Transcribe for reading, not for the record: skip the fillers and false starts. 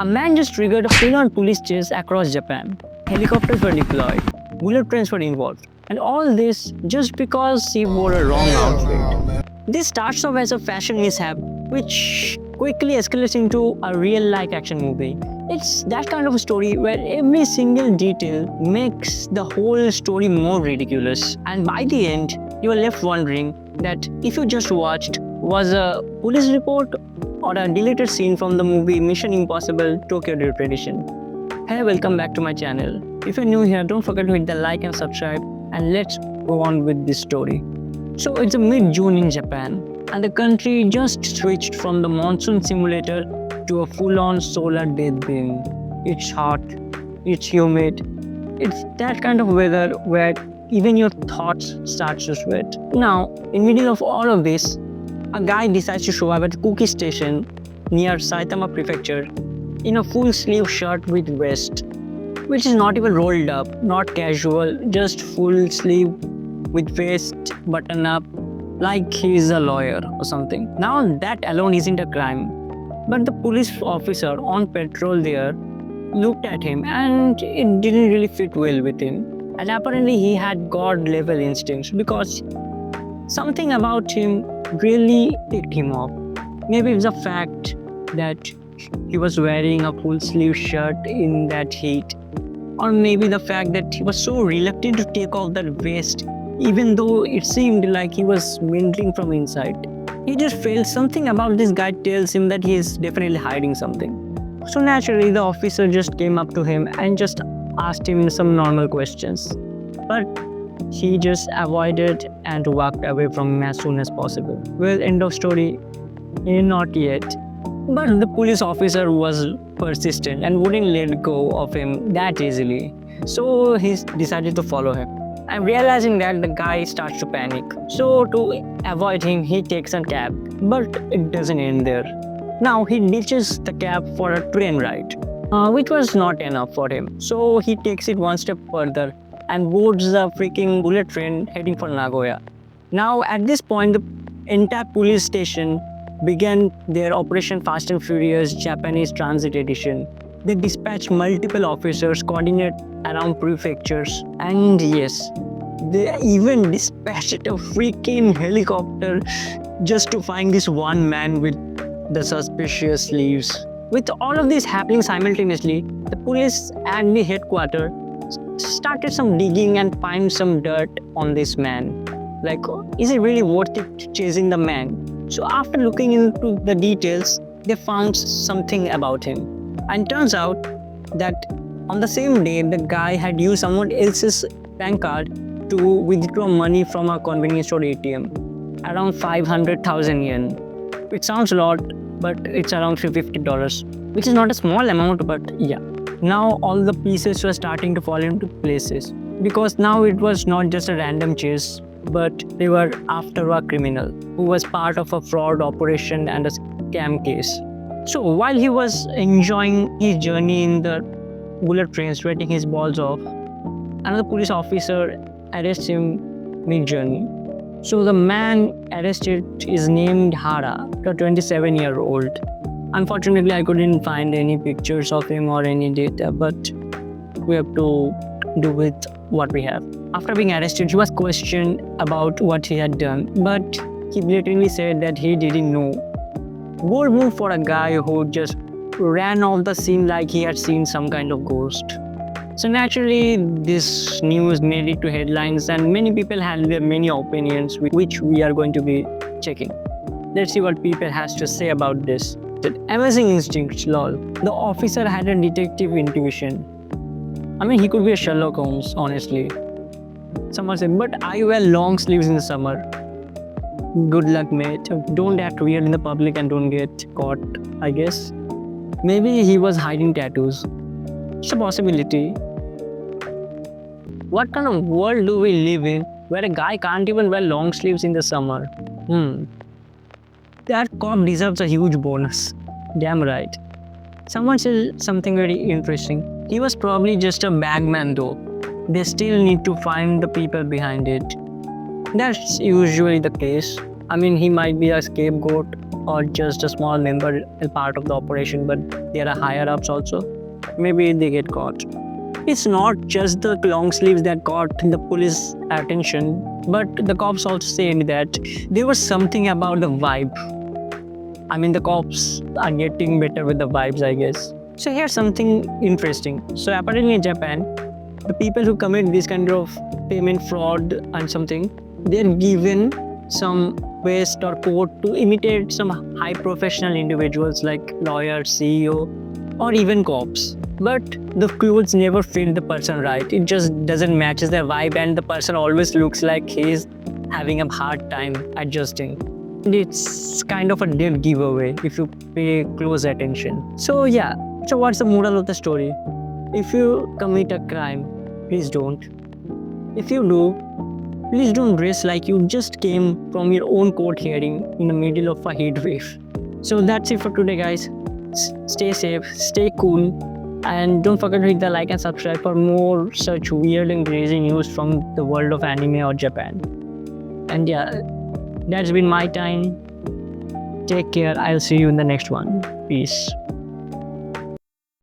A man just triggered a full-on police chase across Japan. Helicopters were deployed, bullet trains were involved, and all this just because he wore a wrong outfit. This starts off as a fashion mishap, which quickly escalates into a real-like action movie. It's that kind of a story where every single detail makes the whole story more ridiculous. And by the end, you are left wondering that if you just watched was a police report or a deleted scene from the movie Mission Impossible Tokyo Drift Edition. Hey, welcome back to my channel. If you're new here, don't forget to hit the like and subscribe, and let's go on with this story. So it's a mid-June in Japan, and the country just switched from the monsoon simulator to a full-on solar death beam. It's hot, it's humid, it's that kind of weather where even your thoughts start to sweat. Now, in the middle of all of this, a guy decides to show up at a cookie station near Saitama Prefecture in a full-sleeve shirt with vest, which is not even rolled up, not casual, just full sleeve with vest button up, like he's a lawyer or something. Now that alone isn't a crime, but the police officer on patrol there looked at him and it didn't really fit well with him. And apparently he had god-level instincts because something about him really ticked him off. Maybe it's the fact that he was wearing a full sleeve shirt in that heat, or maybe the fact that he was so reluctant to take off that vest even though it seemed like he was melting from inside. He just felt something about this guy tells him that he is definitely hiding something. So naturally the officer just came up to him and just asked him some normal questions. But he just avoided and walked away from him as soon as possible. Well, end of story. Not yet. But the police officer was persistent and wouldn't let go of him that easily. So he decided to follow him. And realizing that, the guy starts to panic. So to avoid him, he takes a cab. But it doesn't end there. Now he ditches the cab for a train ride, which was not enough for him. So he takes it one step further and boards the freaking bullet train heading for Nagoya. Now at this point, the entire police station began their Operation Fast and Furious Japanese Transit Edition. They dispatched multiple officers, coordinate around prefectures, and yes, they even dispatched a freaking helicopter just to find this one man with the suspicious sleeves. With all of this happening simultaneously, the police at the headquarters started some digging and find some dirt on this man. Like, is it really worth it chasing the man? So after looking into the details, they found something about him. And turns out that on the same day, the guy had used someone else's bank card to withdraw money from a convenience store ATM, around 500,000 yen. It sounds a lot, but it's around $50, which is not a small amount, but yeah. Now all the pieces were starting to fall into places, because now it was not just a random chase, but they were after a criminal who was part of a fraud operation and a scam case. So while he was enjoying his journey in the bullet train, sweating his balls off, another police officer arrests him mid-journey. So the man arrested is named Hara, a 27-year-old. Unfortunately, I couldn't find any pictures of him or any data, but we have to do with what we have. After being arrested, he was questioned about what he had done, but he blatantly said that he didn't know. Bold move for a guy who just ran off the scene like he had seen some kind of ghost. So naturally, this news made it to headlines, and many people had their many opinions, which we are going to be checking. Let's see what people has to say about this. That amazing instincts, lol. The officer had a detective intuition. I mean, he could be a Sherlock Holmes, honestly. Someone said, but I wear long sleeves in the summer. Good luck, mate. Don't act weird in the public and don't get caught, I guess. Maybe he was hiding tattoos. It's a possibility. What kind of world do we live in where a guy can't even wear long sleeves in the summer? That cop deserves a huge bonus. Damn right. Someone said something very interesting. He was probably just a bagman though. They still need to find the people behind it. That's usually the case. I mean, he might be a scapegoat, or just a small member is part of the operation, but there are higher ups also. Maybe they get caught. It's not just the long sleeves that got the police attention, but the cops also said that there was something about the vibe. I mean, the cops are getting better with the vibes, I guess. So here's something interesting. So apparently in Japan, the people who commit this kind of payment fraud and something, they're given some vest or coat to imitate some high professional individuals like lawyers, CEO, or even cops. But the clothes never fit the person right. It just doesn't match their vibe, and the person always looks like he's having a hard time adjusting. It's kind of a dead giveaway if you pay close attention. So yeah, so what's the moral of the story? If you commit a crime, please don't. If you do, please don't dress like you just came from your own court hearing in the middle of a heat wave. So that's it for today, guys. Stay safe, stay cool, and don't forget to hit the like and subscribe for more such weird and crazy news from the world of anime or Japan. And yeah, that's been my time. Take care. I'll see you in the next one. Peace.